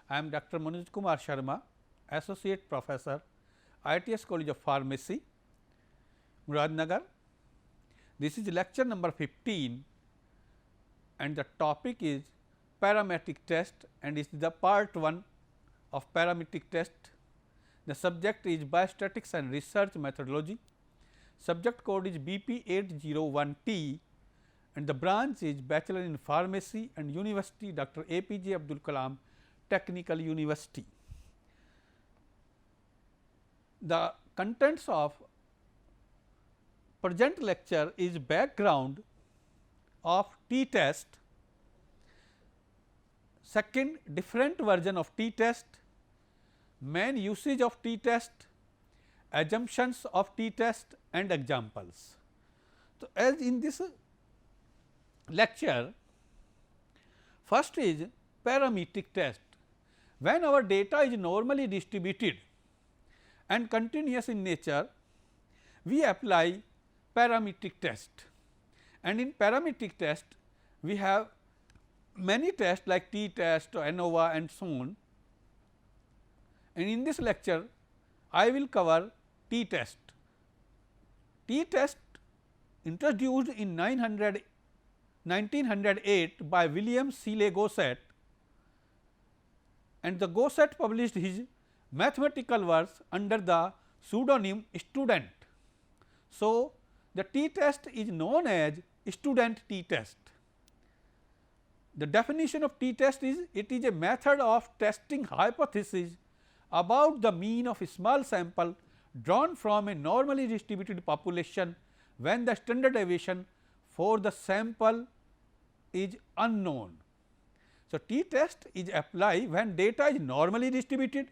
I am Dr. Manoj Kumar Sharma, Associate Professor, ITS College of Pharmacy, Muradnagar. This is lecture number 15 and the topic is parametric test and is the part 1 of parametric test. The subject is biostatistics and research methodology. Subject code is BP801T and the branch is Bachelor in Pharmacy and University Dr. APJ Abdul Kalam Technical University. The contents of present lecture is background of t-test, second different version of t-test, main usage of t-test, assumptions of t-test and examples. So, as in this lecture, first is parametric test. When our data is normally distributed and continuous in nature, we apply parametric test, and in parametric test we have many tests like t test, ANOVA and so on, and in this lecture I will cover t test. T test introduced in 1908 by William Seeley Gosset, and the Gosset published his mathematical works under the pseudonym student. So, the t test is known as student t test. The definition of t test is, it is a method of testing hypothesis about the mean of a small sample drawn from a normally distributed population when the standard deviation for the sample is unknown. So, t test is applied when data is normally distributed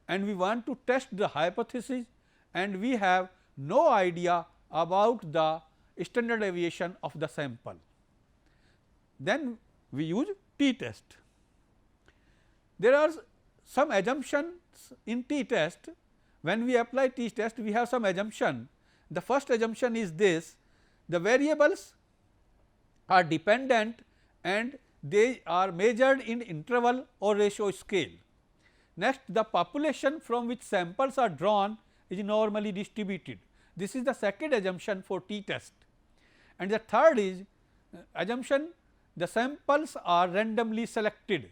and we want to test the hypothesis and we have no idea about the standard deviation of the sample. Then we use t test. There are some assumptions in t test. When we apply t test, we have some assumption. The first assumption is this: the variables are dependent and they are measured in interval or ratio scale. Next, the population from which samples are drawn is normally distributed. This is the second assumption for t test, and the third is assumption the samples are randomly selected.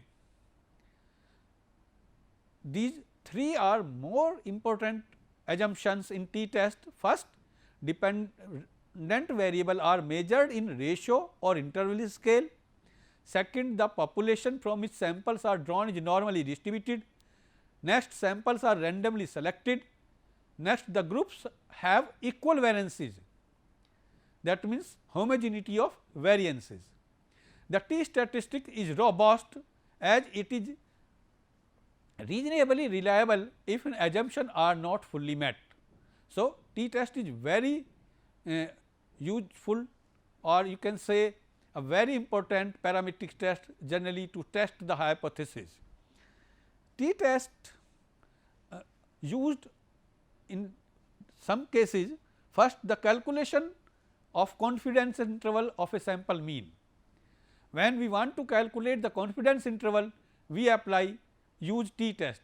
These three are more important assumptions in t test. First, dependent variable are measured in ratio or interval scale. Second, the population from which samples are drawn is normally distributed. Next, samples are randomly selected. Next, the groups have equal variances, that means homogeneity of variances. The t statistic is robust as it is reasonably reliable if an assumption are not fully met. So, t test is very useful, or you can say a very important parametric test generally to test the hypothesis. T test used in some cases. First, the calculation of confidence interval of a sample mean. When we want to calculate the confidence interval, we use t test.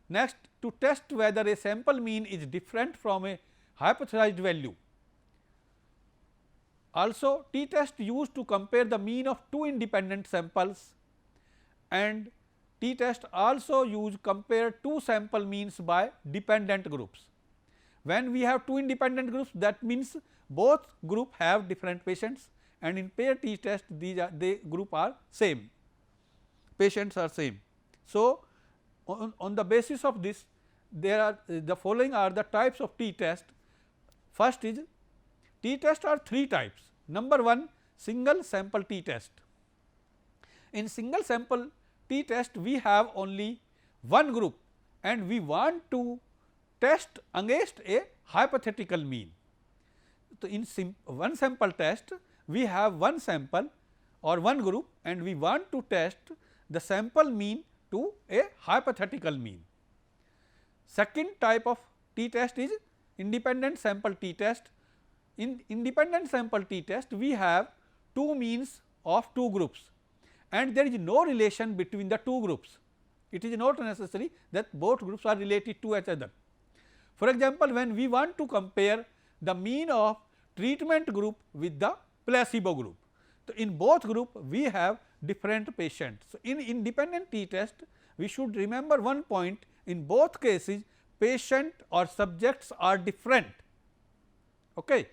Next, to test whether a sample mean is different from a hypothesized value. Also, t test used to compare the mean of two independent samples, and t test also use compare two sample means by dependent groups. When we have two independent groups, that means both group have different patients, and in pair t test the group are same, patients are same. So, on the basis of this, there are the following are the types of t test. First is t test are three types. Number 1, single sample t test. In single sample t test, we have only one group and we want to test against a hypothetical mean. So, in one sample test, we have one sample or one group and we want to test the sample mean to a hypothetical mean. Second type of t test is independent sample t test. In independent sample t test, we have two means of two groups and there is no relation between the two groups. It is not necessary that both groups are related to each other. For example, when we want to compare the mean of treatment group with the placebo group. So, in both group we have different patients. So, in independent t test we should remember one point, in both cases patient or subjects are different. Okay.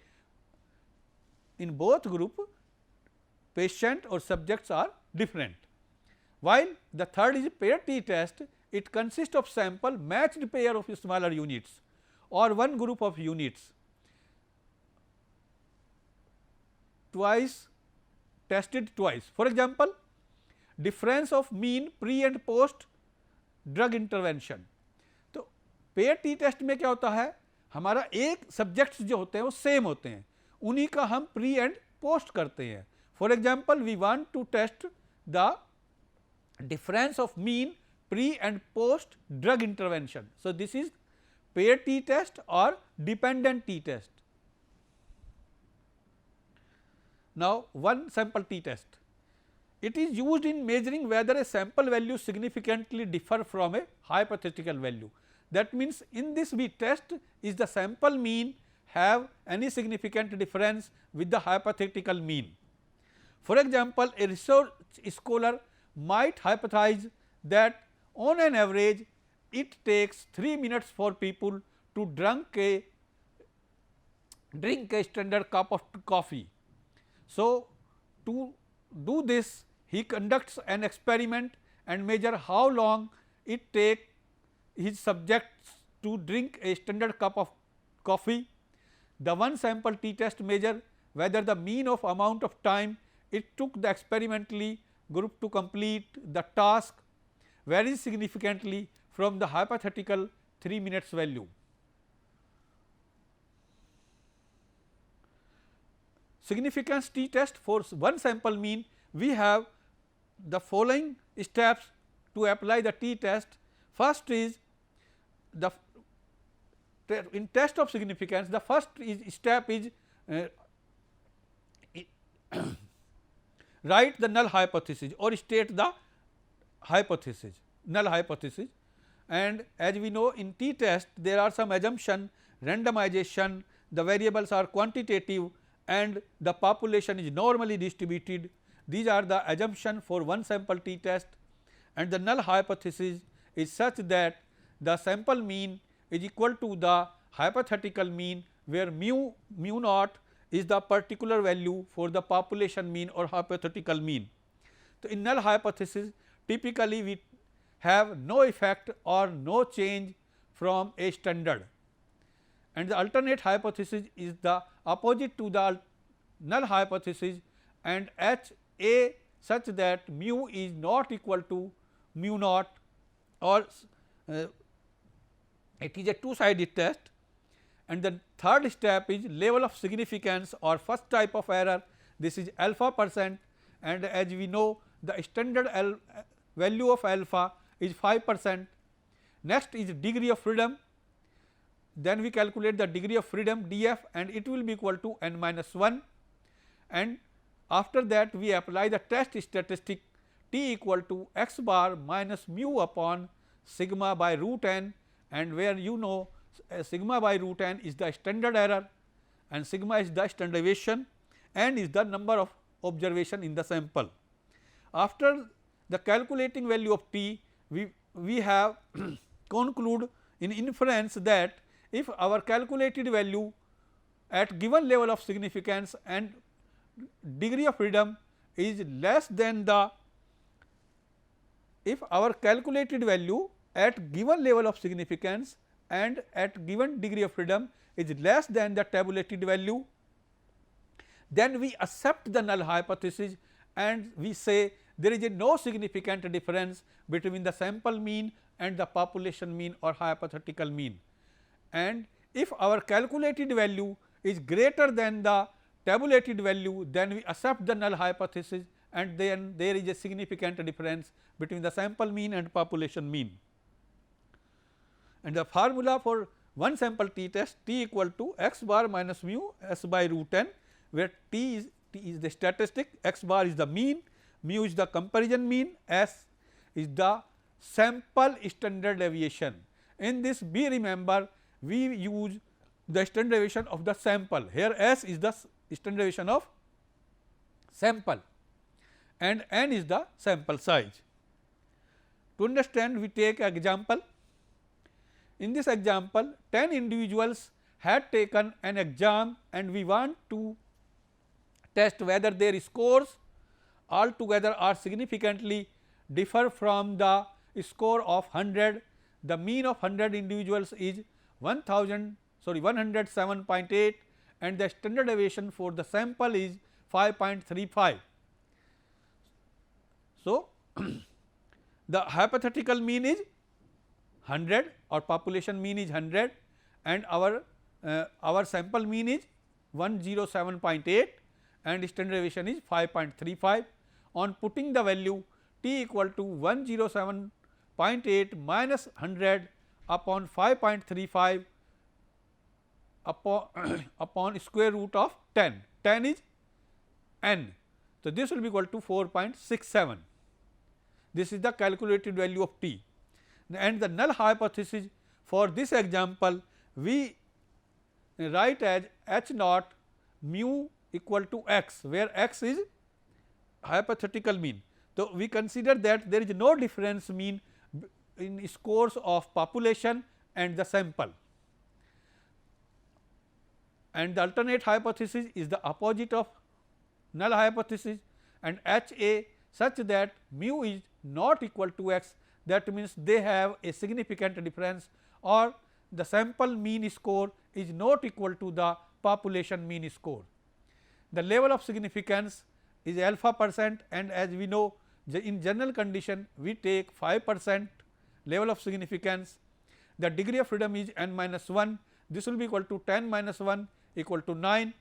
In both group patient or subjects are different, while the third is pair t test. It consists of sample matched pair of smaller units or one group of units twice tested twice. For example, difference of mean pre and post drug intervention. तो pair T test में क्या होता है, हमारा एक subjects जो होते हैं वो सेम होते हैं, उन्हीं का हम प्री एंड पोस्ट करते हैं. For example we want to test the difference of mean pre and post drug intervention. So this is pair T test और dependent T test. Now one sample T test. It is used in measuring whether a sample value significantly differ from a hypothetical value. That means, in this we test is the sample mean have any significant difference with the hypothetical mean. For example, a research scholar might hypothesize that on an average it takes 3 minutes for people to drink a standard cup of coffee. So, to do this he conducts an experiment and measure how long it takes his subjects to drink a standard cup of coffee. The one sample t test measure whether the mean of amount of time it took the experimentally group to complete the task varies significantly from the hypothetical 3 minutes value. Significance t test for one sample mean, we have the following steps to apply the t test. First is the in test of significance, the first step is write the null hypothesis or state the hypothesis, null hypothesis. And as we know, in t test there are some assumption, randomization, the variables are quantitative and the population is normally distributed. These are the assumption for one sample t test, and the null hypothesis is such that the sample mean is equal to the hypothetical mean, where mu naught is the particular value for the population mean or hypothetical mean. So, in null hypothesis typically we have no effect or no change from a standard, and the alternate hypothesis is the opposite to the null hypothesis, and H A such that mu is not equal to mu naught, or it is a two sided test. And the third step is level of significance or first type of error, this is alpha %, and as we know the standard value of alpha is 5%. Next is degree of freedom, then we calculate the degree of freedom df and it will be equal to n minus 1, and after that we apply the test statistic t equal to x bar minus mu upon sigma by root n, and where you know sigma by root n is the standard error and sigma is the standard deviation and is the number of observation in the sample. After the calculating value of t, we have conclude in inference that if our calculated value at given level of significance and degree of freedom is less than the, if our calculated value at given level of significance and at given degree of freedom is less than the tabulated value, then we accept the null hypothesis and we say there is a no significant difference between the sample mean and the population mean or hypothetical mean. And if our calculated value is greater than the tabulated value, then we accept the null hypothesis and then there is a significant difference between the sample mean and population mean. And the formula for one sample t test, t equal to x bar minus mu s by root n, where t is the statistic, x bar is the mean, mu is the comparison mean, s is the sample standard deviation. In this we remember we use the standard deviation of the sample, here S is the standard deviation of sample and n is the sample size. To understand, we take example. In this example 10 individuals had taken an exam and we want to test whether their scores altogether are significantly differ from the score of 100. The mean of 100 individuals is 107.8 and the standard deviation for the sample is 5.35. So, the hypothetical mean is 100 or population mean is 100 and our sample mean is 107.8 and standard deviation is 5.35. On putting the value t equal to 107.8 minus 100 upon 5.35 upon square root of 10, 10 is n. So, this will be equal to 4.67. This is the calculated value of t, and the null hypothesis for this example we write as h naught mu equal to x, where x is hypothetical mean. So, we consider that there is no difference mean in scores of population and the sample, and the alternate hypothesis is the opposite of null hypothesis, and H A such that mu is not equal to x, that means they have a significant difference or the sample mean score is not equal to the population mean score. The level of significance is alpha percent, and as we know in general condition we take 5% level of significance. The degree of freedom is n minus 1, this will be equal to 10 minus 1 equal to 9.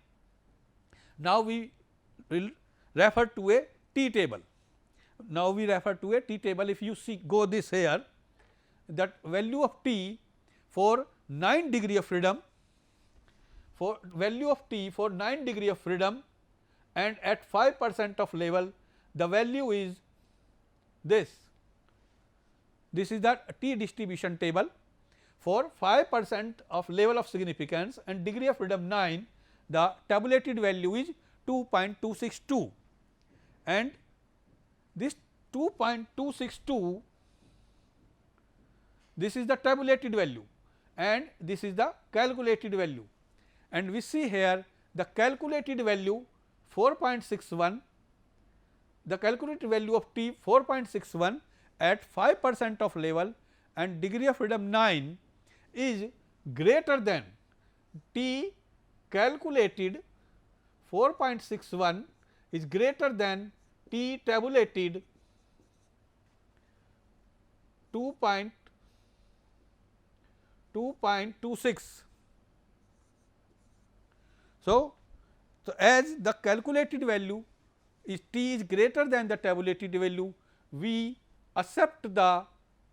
Now, we will refer to a t table. Now, we refer to a t table. If you see go this here, that value of t for 9 degree of freedom, for value of t for 9 degree of freedom and at 5% of level, the value is this. This is the t distribution table for 5% of level of significance and degree of freedom 9, the tabulated value is 2.262, and this 2.262, this is the tabulated value and this is the calculated value, and we see here the calculated value 4.61, the calculated value of t 4.61 at 5% of level and degree of freedom 9 is greater than t calculated 4.61 is greater than t tabulated 2.26. So, as the calculated value is t is greater than the tabulated value, we accept the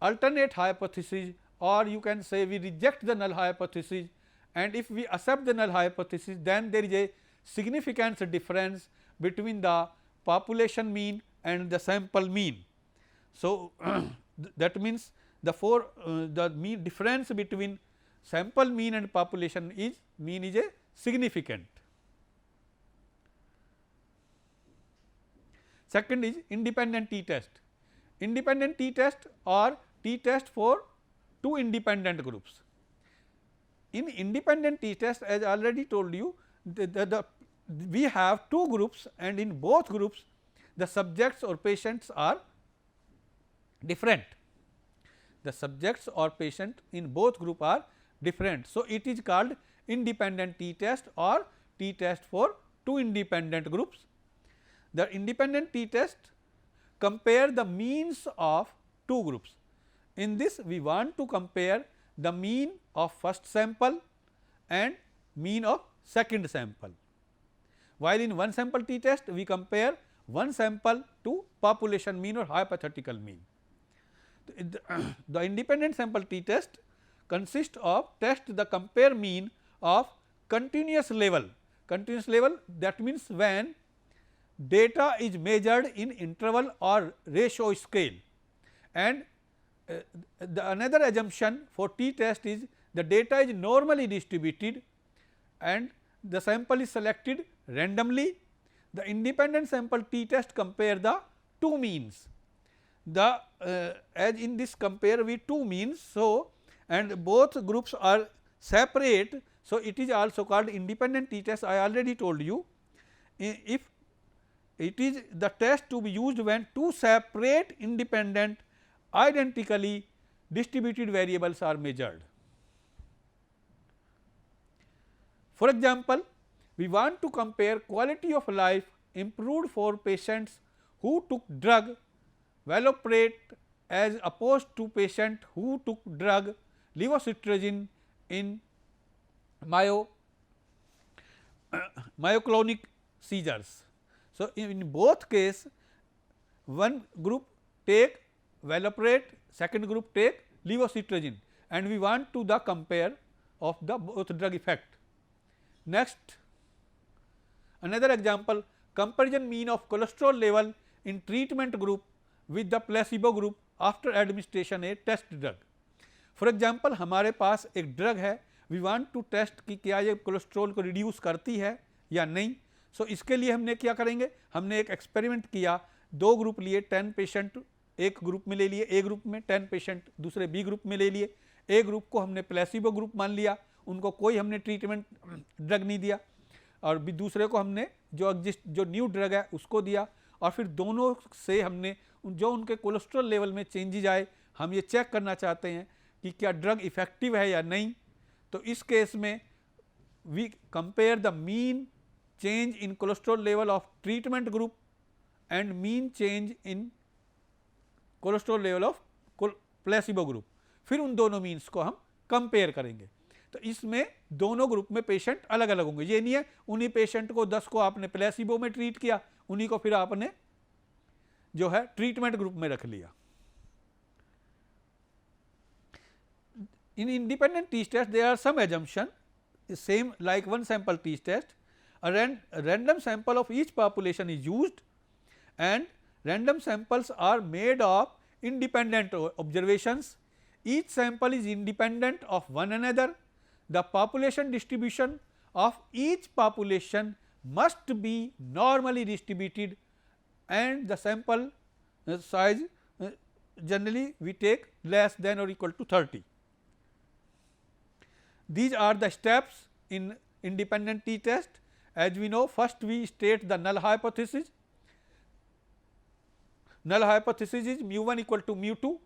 alternate hypothesis, or you can say we reject the null hypothesis, and if we accept the null hypothesis, then there is a significant difference between the population mean and the sample mean. So, that means the mean difference between sample mean and population is a significant. Second is independent t test. Independent t test or t test for two independent groups. In independent t test, as I already told you, we have two groups, and in both groups the subjects or patients are different. The subjects or patient in both group are different. So, it is called independent t test or t test for two independent groups. The independent t test compare the means of two groups. In this we want to compare the mean of first sample and mean of second sample, while in one sample t test we compare one sample to population mean or hypothetical mean. The independent sample t test consists of test the compare mean of continuous level. Continuous level, that means when data is measured in interval or ratio scale, and the another assumption for t test is the data is normally distributed and the sample is selected randomly. The independent sample t test compare the two means, the as in this compare with two means. So, and both groups are separate. So, it is also called independent t test. I already told you, if it is the test to be used when two separate independent identically distributed variables are measured. For example, we want to compare quality of life improved for patients who took drug valproate as opposed to patient who took drug levocetirizine in myoclonic seizures. So, in both case one group take valproate, second group take levocetirizine, and we want to the compare of the both drug effect. Next, another example, comparison mean of cholesterol level in treatment group with the placebo group after administration a test drug. For example, हमारे पास एक drug है, we want to test कि क्या ये cholesterol को reduce करती है या नहीं. सो इसके लिए हमने क्या करेंगे, हमने एक एक्सपेरिमेंट किया, दो ग्रुप लिए, 10 पेशेंट एक ग्रुप में ले लिए, ए ग्रुप में 10 पेशेंट दूसरे बी ग्रुप में ले लिए. ए ग्रुप को हमने प्लेसिबो ग्रुप मान लिया, उनको कोई हमने ट्रीटमेंट ड्रग नहीं दिया, और भी दूसरे को हमने जो न्यू ड्रग है उसको दिया. और फिर दोनों से हमने जो उनके कोलेस्ट्रॉल लेवल में चेंजेज आए, हम ये चेक करना चाहते हैं कि क्या ड्रग इफेक्टिव है या नहीं. तो इस केस में we compare the mean change in cholesterol level of treatment group and mean change in cholesterol level of placebo group. फिर उन दोनों मीन्स को हम कंपेयर करेंगे. तो इसमें दोनों ग्रुप में पेशेंट अलग अलग होंगे. ये नहीं है उन्हीं पेशेंट को 10 को आपने प्लेसिबो में ट्रीट किया, उन्हीं को फिर आपने जो है ट्रीटमेंट ग्रुप में रख लिया. In independent t test there are some assumption same like one sample t test. A random sample of each population is used and random samples are made of independent observations. Each sample is independent of one another. The population distribution of each population must be normally distributed and the sample size generally we take less than or equal to 30. These are the steps in independent t test. As we know, first we state the null hypothesis. Null hypothesis is mu 1 equal to mu 2,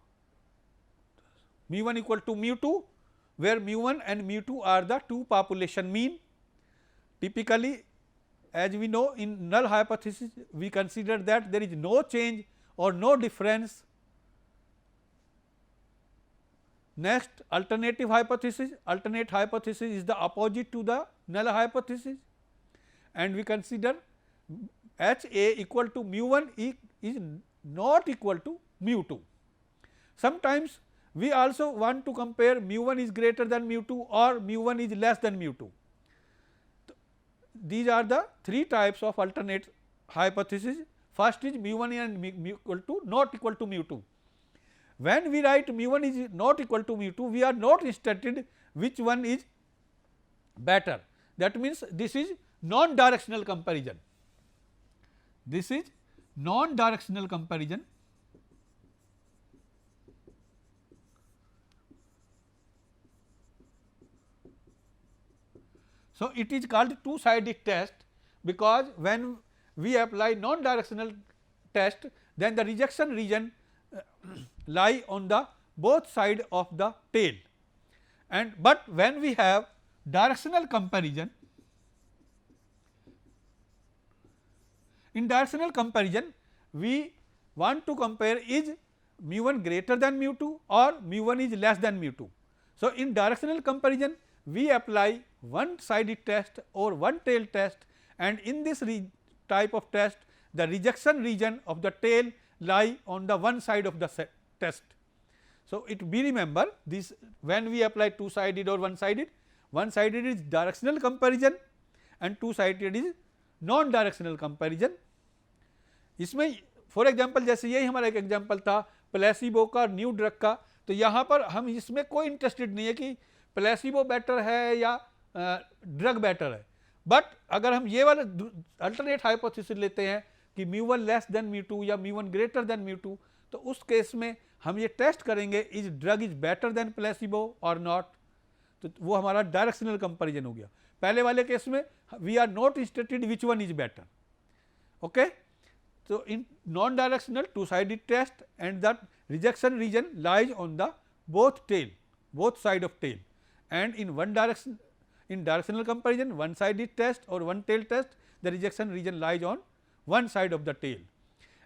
mu 1 equal to mu 2, where mu 1 and mu 2 are the two population mean. Typically, as we know, in null hypothesis we consider that there is no change or no difference. Next, alternative hypothesis. Alternate hypothesis is the opposite to the null hypothesis, and we consider H A equal to mu 1 is not equal to mu 2. Sometimes we also want to compare mu 1 is greater than mu 2 or mu 1 is less than mu 2. These are the three types of alternate hypothesis. First is mu 1 and mu equal to not equal to mu 2. When we write mu 1 is not equal to mu 2, we are not interested which one is better. That means this is non-directional comparison. This is non-directional comparison. So, it is called two-sided test because when we apply non-directional test, then the rejection region lie on the both side of the tail, and but when we have directional comparison, in directional comparison we want to compare is mu 1 greater than mu 2 or mu 1 is less than mu 2. So, in directional comparison we apply one sided test or one tail test, and in this type of test the rejection region of the tail lie on the one side of the test. So, it be remember this when we apply two sided or one sided is directional comparison and two sided is non directional comparison. इसमें for example जैसे यही हमारा एक example था, placebo का, new drug का। तो यहाँ पर हम इसमें कोई इंटरेस्टेड नहीं है कि प्लेसिबो बेटर है या ड्रग बेटर है, बट अगर हम ये वाला अल्टरनेट हाइपोथेसिस लेते हैं कि μ1 लेस देन μ2 या μ1 ग्रेटर देन μ2, तो उस केस में हम ये टेस्ट करेंगे is drug is better than placebo और नॉट। तो वो हमारा डायरेक्शनल कंपैरिजन हो गया। पहले वाले केस में we are not interested which one is better, okay. So in non-directional two-sided test and the rejection region lies on the both side of tail, and in one direction, in directional comparison one-sided test or one-tail test, the rejection region lies on one side of the tail,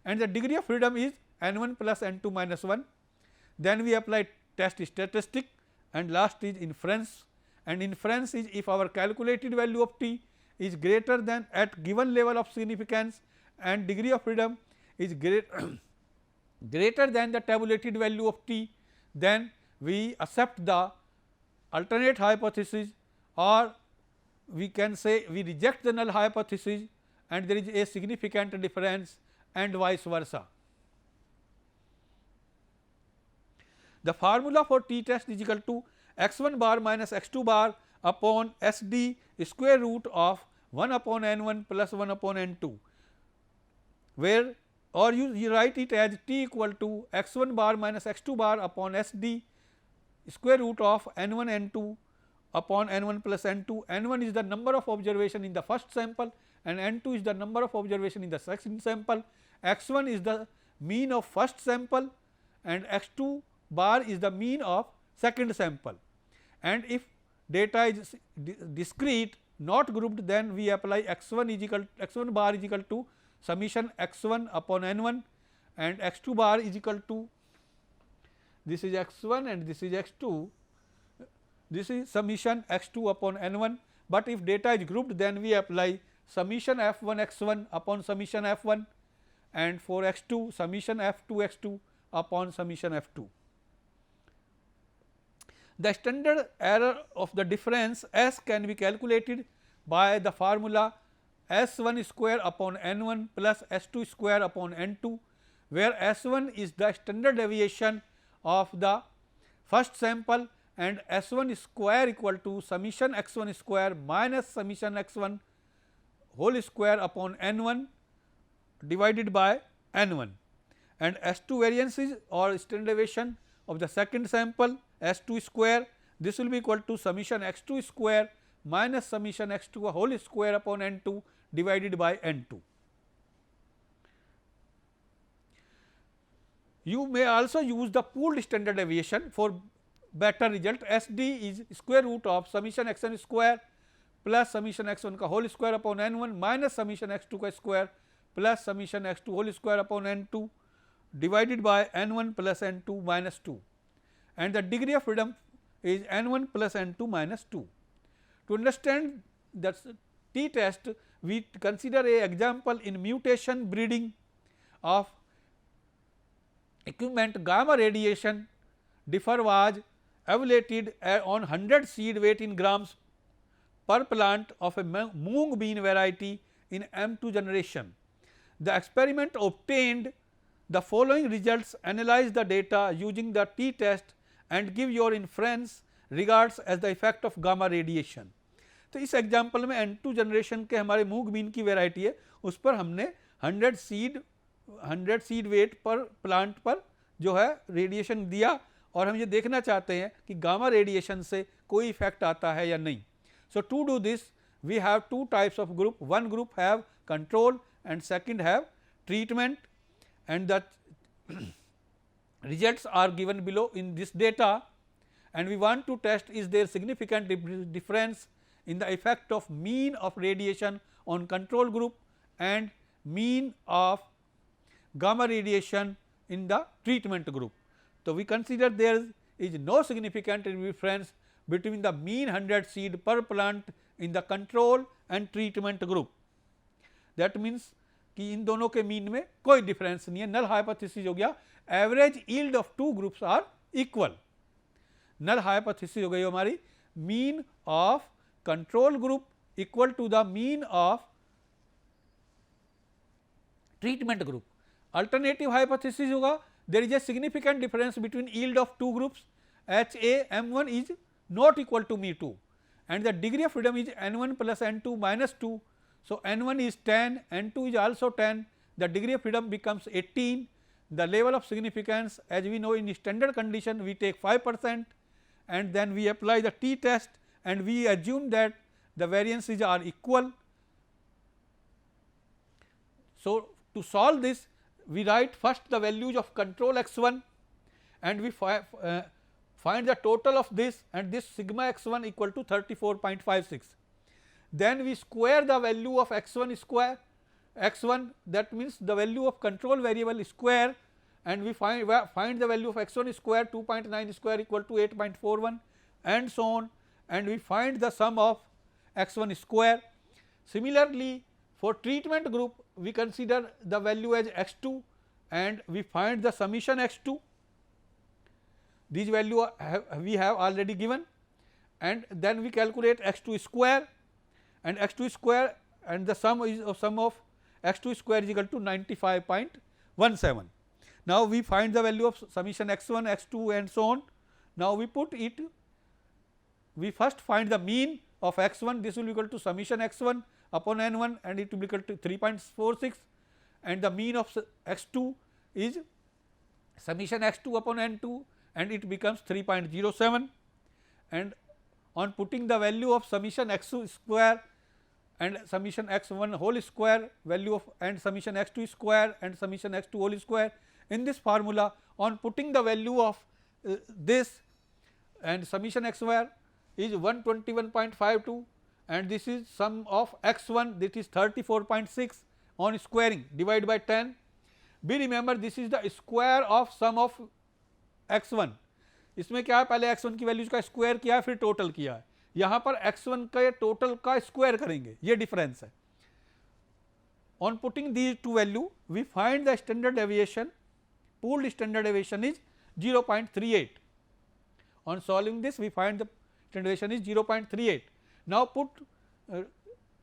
and the degree of freedom is n1 plus n2 minus 1. Then we apply test statistic, and last is inference, and inference is if our calculated value of t is greater than at given level of significance and degree of freedom is greater than the tabulated value of t, then we accept the alternate hypothesis, or we can say we reject the null hypothesis and there is a significant difference, and vice versa. The formula for t test is equal to x1 bar minus x2 bar upon SD square root of 1 upon n1 plus 1 upon n2, where or you write it as t equal to x1 bar minus x2 bar upon SD square root of n1 n2 upon n1 plus n2. n1 is the number of observation in the first sample and n2 is the number of observation in the second sample. x1 is the mean of first sample and x2 bar is the mean of second sample, and if data is discrete not grouped, then we apply x1 is equal x1 bar is equal to summation x1 upon n1 and x2 bar is equal to, this is x1 and this is x2, this is summation x2 upon n1, but if data is grouped then we apply summation f1 x1 upon summation f1, and for x2 summation f2 x2 upon summation f2. The standard error of the difference S can be calculated by the formula S1 square upon n1 plus S2 square upon n2, where S1 is the standard deviation of the first sample and S1 square equal to summation x1 square minus summation x1 whole square upon n1 divided by n1, and S2 variances or standard deviation of the second sample S2 square, this will be equal to summation x2 square minus summation x2 whole square upon n2 divided by n2. You may also use the pooled standard deviation for better result. SD is square root of summation x1 square plus summation x1 का whole square upon n1 minus summation x2 का square plus summation x2 whole square upon n2 divided by n1 plus n2 minus 2, and the degree of freedom is n1 plus n2 minus 2. To understand that t test, we consider a example in mutation breeding of equipment. Gamma radiation differ was evaluated on 100 seed weight in grams per plant of a mung bean variety in M2 generation. The experiment obtained the following results. Analyze the data using the t test and give your inference regards as the effect of gamma radiation. तो इस example में N2 generation के हमारे मूंग been की variety है, उस पर हमने 100 सीड वेट पर प्लांट पर जो है रेडिएशन दिया, और हम ये देखना चाहते हैं कि गामा रेडिएशन से कोई इफेक्ट आता है या नहीं. So to do this we have two types of group, one group have control and second have treatment, and the results are given below in this data, and we want to test is there significant difference in the effect of mean of radiation on control group and mean of gamma radiation in the treatment group. So, we consider there is no significant difference between the mean 100 seed per plant in the control and treatment group. That means कि इन दोनों के mean में कोई difference नहीं है. नल hypothesis हो गया, average yield of two groups are equal. Null hypothesis हो गई हमारी mean of control group equal to the mean of treatment group. Alternative hypothesis होगा there is a significant difference between yield of two groups H A M1 is not equal to mu2 and the degree of freedom is N1 plus N2 minus 2. So, N1 is 10, N2 is also 10, the degree of freedom becomes 18, the level of significance as we know in standard condition we take 5% and then we apply the t test and we assume that the variances are equal. So, to solve this we write first the values of control x1 and we find the total of this and this sigma x1 equal to 34.56. Then we square the value of x1 square x1, that means the value of control variable square, and we find the value of x1 square 2.9 square equal to 8.41 and so on, and we find the sum of x1 square. Similarly, for treatment group we consider the value as x2 and we find the summation x2. These value we have already given and then we calculate x2 square and x2 square and the sum of x2 square is equal to 95.17. Now, we find the value of summation x1, x2 and so on. Now, we put it, we first find the mean of x1, this will be equal to summation x1 upon n1 and it will be equal to 3.46 and the mean of x2 is summation x2 upon n2 and it becomes 3.07 and on putting the value of summation x2 square and summation x1 whole square value of and summation x2 square and summation x2 whole square in this formula, on putting the value of this and summation x square is 121.52 and this is sum of x1, that is 34.6 on squaring divide by 10. We remember this is the square of sum of x1. इसमें क्या है, पहले x1 की values का square किया है फिर total किया है, यहाँ पर x1 का टोटल का स्क्वायर करेंगे, ये डिफरेंस है. On putting these two value we find the standard deviation, pooled standard deviation is 0.38. On solving this we find the standard deviation is 0.38. Now, put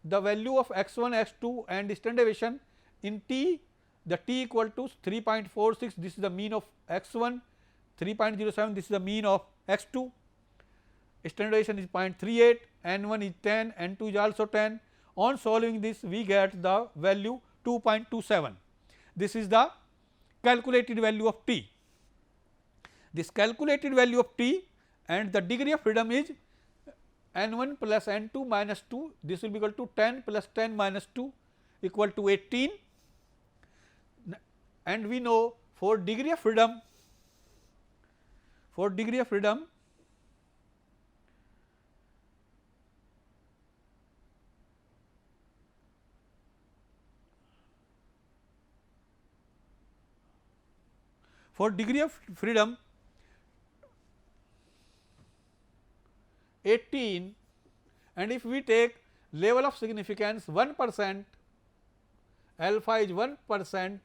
the value of x1, x2 and standard deviation in t, the t equal to 3.46, this is the mean of x1, 3.07 this is the mean of x2, standard deviation is 0.38, n1 is 10, n2 is also 10. On solving this we get the value 2.27. This is the calculated value of t. This calculated value of t and the degree of freedom is n1 plus n2 minus 2, this will be equal to 10 plus 10 minus 2 equal to 18, and we know for degree of freedom, for degree of freedom for degree of freedom 18, and if we take level of significance 1%, alpha is 1%,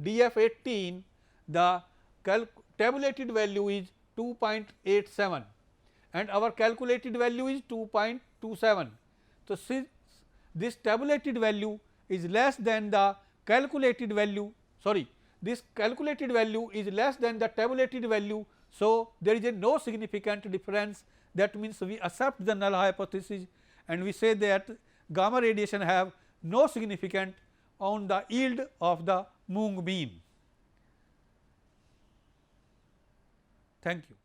df 18, the tabulated value is 2.87 and our calculated value is 2.27. So, since this tabulated value is less than the calculated value, this calculated value is less than the tabulated value. So, there is a no significant difference, that means we accept the null hypothesis and we say that gamma radiation have no significance on the yield of the Moong beam. Thank you.